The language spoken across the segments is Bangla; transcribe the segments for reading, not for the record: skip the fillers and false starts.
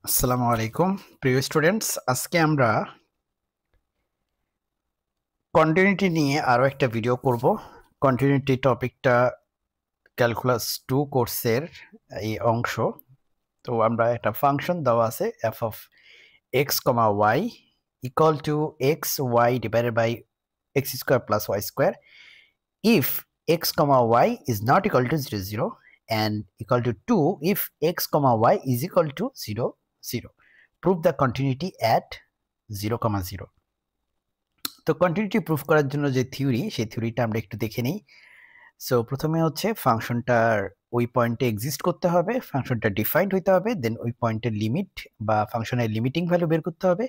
আসসালামু আলাইকুম প্রিয় স্টুডেন্টস, আজকে আমরা কন্টিনিউটি নিয়ে আরো একটা ভিডিও করব। কন্টিনিউটি টপিকটা ক্যালকুলাস 2 কোর্সের এই অংশ। তো আমরা একটা ফাংশন দেওয়া আছে F of X comma Y equal to X Y divided by X square plus Y square if X comma Y is not equal to 0 0 and equal to 2 if x comma y is equal to 0 0. Prove the continuity at 0 comma 0. তো কন্টিনিউটি প্রুফ করার জন্য যে থিওরি, সেই থিওরিটা আমরা একটু দেখে নিই। সো প্রথমে হচ্ছে ফাংশনটার ওই পয়েন্টে এক্সিস্ট করতে হবে, ফাংশনটা ডিফাইন্ড হইতে হবে, দেন ওই পয়েন্টের লিমিট বা ফাংশনের লিমিটিং ভ্যালু বের করতে হবে।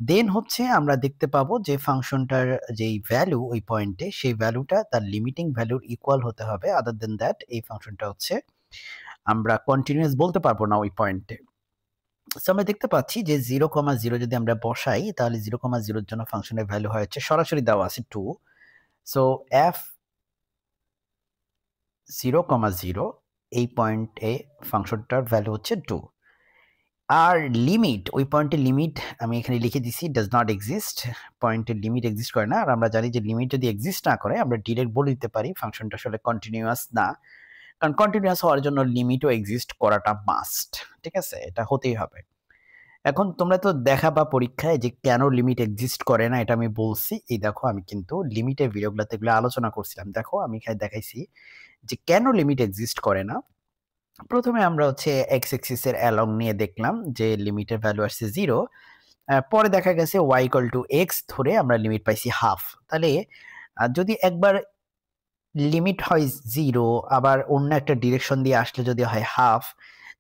দেন হচ্ছে আমরা দেখতে পাবো যে ফাংশনটার যেই ভ্যালু ওই পয়েন্টে, সেই ভ্যালুটা তার লিমিটিং ভ্যালুর ইকুয়াল হতে হবে। আদার দেন দ্যাট এই ফাংশনটা হচ্ছে আমরা কন্টিনিউয়াস বলতে পারবো না ওই পয়েন্টে। সো আমরা দেখতে পাচ্ছি যে 0,0 যদি আমরা বসাই, তাহলে 0,0 এর জন্য ফাংশনের ভ্যালু হয় হচ্ছে সরাসরি দেওয়া আছে 2। সো এফ 0,0 এই পয়েন্টে ফাংশনটার ভ্যালু হচ্ছে 2। আর লিমিট, ওই পয়েন্টের লিমিট আমি এখানে লিখে দিছি ডাজ নট এক্সিস্ট। পয়েন্টের লিমিট এক্সিস্ট করে না। আর আমরা জানি যে লিমিট যদি এক্সিস্ট না করে, আমরা ডিরেক্ট বলে দিতে পারি ফাংশনটা আসলে কন্টিনিউয়াস না। কারণ কন্টিনিউয়াস হওয়ার জন্য লিমিটও এক্সিস্ট করাটা মাস্ট। ঠিক আছে, এটা হতেই হবে। এখন তোমরা তো দেখাবা পরীক্ষায় যে কেন লিমিট এক্সিস্ট করে না, এটা আমি বলছি। এই দেখো, আমি কিন্তু লিমিটের ভিডিওগুলোতে এগুলো আলোচনা করছিলাম। দেখো আমি এখানে দেখাইছি যে কেন লিমিট এক্সিস্ট করে না। প্রথমে আমরা হচ্ছে এক্স এক্সিস এর অ্যালং নিয়ে দেখলাম যে লিমিটের ভ্যালু আসছে 0। পরে দেখা গেছে ওয়াই ইকুয়াল টু এক্স ধরে আমরা লিমিট পাইছি হাফ। তাহলে যদি একবার লিমিট হয় 0, আবার অন্য একটা ডিরেকশন দিয়ে আসলে যদি হয় হাফ,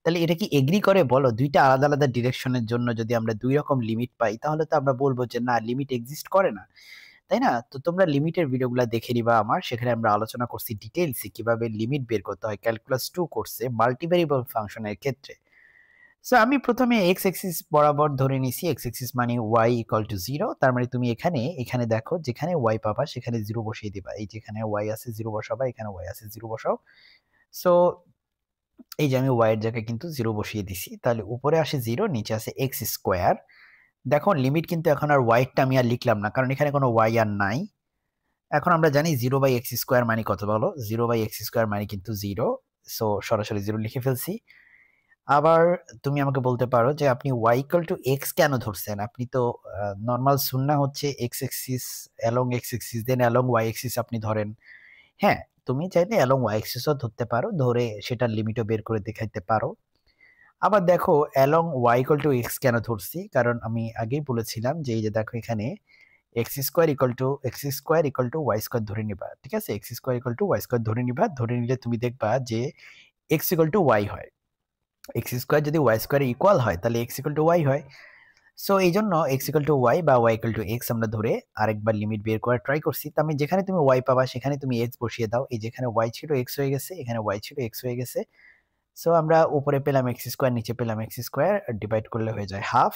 তাহলে এটা কি এগ্রি করে বলো? দুইটা আলাদা আলাদা ডিরেকশনের জন্য যদি আমরা দুই রকম লিমিট পাই, তাহলে তো আমরা বলবো যে না, লিমিট এক্সিস্ট করে না, তাই না? তো তোমরা লিমিটের ভিডিওগুলো দেখে নিবা আমার, সেখানে আমরা আলোচনা করছি ডিটেইলসে কিভাবে লিমিট বের করতে হয় ক্যালকুলাস 2 কোর্সে মাল্টিভেরিয়েবল ফাংশনের ক্ষেত্রে। সো আমি প্রথমে এক্স এক্সিস বরাবর ধরে নিছি, এক্স এক্সিস মানে ওয়াই ইকুয়াল টু 0। তার মানে তুমি এখানে দেখো, যেখানে ওয়াই পাবা সেখানে 0 বসিয়ে দিবা। এই যেখানে ওয়াই আছে 0 বসাবা, এখানে ওয়াই আছে 0 বসাও। সো এই যে আমি ওয়াই এর জায়গায় কিন্তু 0 বসিয়ে দিছি। তাহলে উপরে আসে 0, নিচে আছে এক্স স্কোয়ার। দেখো লিমিট কিন্তু এখন আর ওয়াইটা আমি আর লিখলাম না, কারণ এখানে কোনো ওয়াই আর নাই। এখন আমরা জানি 0 বাই এক্স স্কোয়ার মানে কত বলো? 0 বাই এক্স স্কোয়ার মানে কিন্তু 0। সো সরাসরি 0 লিখে ফেলছি। আবার তুমি আমাকে বলতে পারো যে আপনি ওয়াই ইকুয়াল টু এক্স কেন ধরছেন? আপনি তো নর্মাল সুন্নাহ হচ্ছে x axis along x axis then along y axis আপনি ধরেন। হ্যাঁ, তুমি চাইলে অ্যালং ওয়াই এক্সিসও ধরতে পারো, ধরে সেটার লিমিটও বের করে দেখাইতে পারো। আবার দেখো along Y equal to X কেন ধরছি, কারণ আমি আগেই বলেছিলাম যে এই যে দেখো এখানে X square equal to Y square ধরে নিবা। ঠিক আছে, X square equal to Y square ধরে নিবা। ধরে নিলে তুমি দেখবা যে এক্স ইকুয়াল টু ওয়াই হয়। এক্স স্কোয়ার যদি ওয়াই স্কোয়ার ইকুয়াল হয়, তাহলে এক্স ইকুয়াল টু ওয়াই হয়। সো এই জন্য এক্স ইকুয়াল টু ওয়াই বা ওয়াই ইকুয়াল টু এক্স আমরা ধরে আরেকবার লিমিট বের করার ট্রাই করছি। তো আমি যেখানে তুমি ওয়াই পাবা সেখানে তুমি এক্স বসিয়ে দাও। এই যেখানে ওয়াই ছিল এক্স হয়ে গেছে, এখানে ওয়াই ছিল এক্স হয়ে গেছে। সো আমরা উপরে পেলাম এক্স স্কোয়ার, নিচে পেলাম এক্স স্কোয়ার, ডিভাইড করলে হয়ে যায় হাফ।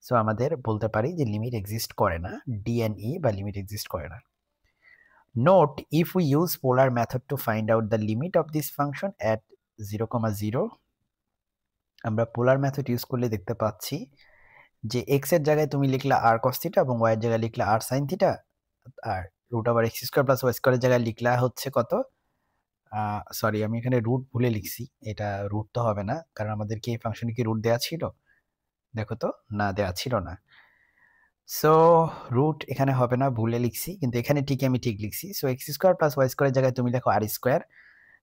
সো আমাদের বলতে পারি যে লিমিট এক্সিস্ট করে না, ডিএনই বা লিমিট এক্সিস্ট করে না। Note, if we use polar method to find out the limit of this function at 0,0, আমরা পোলার মেথড ইউজ করলে দেখতে পাচ্ছি যে এক্স এর জায়গায় তুমি লিখলা আর কস থিটা এবং ওয়াই এর জায়গায় লিখলা আর সাইন থিটা, আর root over x square plus Y স্কোয়ারের জায়গায় লিখলা হচ্ছে কত, সরি আমি এখানে রুট ভুলে লিখছি। এটা রুট তো হবে না, কারণ আমাদের কি এই ফাংশনে কি রুট দেওয়া ছিল? দেখো তো, না দেওয়া ছিল না। সো রুট এখানে হবে না, ভুলে লিখছি, কিন্তু এখানে ঠিকই আমি ঠিক লিখছি। So X square plus Y স্কোয়ারের জায়গায় তুমি লেখো আর স্কোয়ার।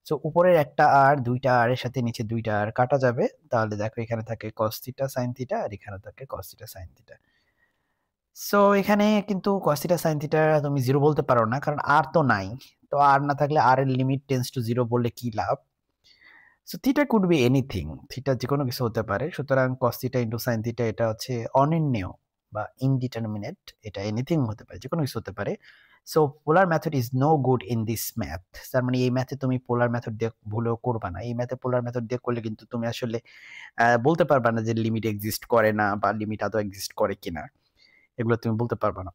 সো উপরের একটা আর, দুইটা আর এর সাথে নিচে দুইটা আর কাটা যাবে। তাহলে দেখো এখানে থাকে কস থিটা সাইন থিটা, আর এখানে থাকে cos theta sine theta. So এখানে কিন্তু cos থিটা sin থিটা তুমি 0 বলতে পারো না, কারণ আর তো নাই। তো আর না থাকলে আর এর লিমিট টেন্ডস টু 0 বললে কি লাভ? So theta could be anything, theta যে কোনো কিছু হতে পারে। সুতরাং cos theta into sin theta এটা হচ্ছে অনির্ণেয় বা ইনডিটারমিনেট, এটা এনিথিং হতে পারে, যে কোনো কিছু হতে পারে। So polar method is no good in this math. তার মানে এই ম্যাথে তুমি পোলার মেথড দিয়ে ভুলেও করবা না। এই ম্যাথে পোলার মেথড দিয়ে করলে কিন্তু তুমি আসলে বলতে পারবা না যে লিমিট এক্সিস্ট করে না বা লিমিট আদৌ এক্সিস্ট করে কিনা, এগুলো তুমি বলতে পারবা না।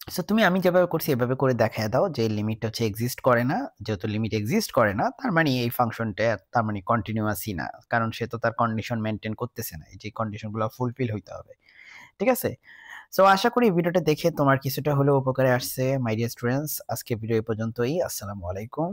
সো তুমি আমি যেভাবে করছি এভাবে করে দেখায় দাও যে লিমিটটা হচ্ছে এক্সিস্ট করে না। যেহেতু লিমিট এক্সিস্ট করে না তার মানে এই ফাংশনটা তার মানে কন্টিনিউয়াসই না। কারণ সে তো তার কন্ডিশন মেইনটেইন করতেছে না। এই যে কন্ডিশনগুলো ফুলফিল হইতে হবে। ঠিক আছে? সো আশা করি ভিডিওটা দেখে তোমার কিছুটা হলেও উপকারে আসছে মাই ডিয়ার স্টুডেন্টস। আজকে ভিডিও এই পর্যন্তই। আসসালামু আলাইকুম।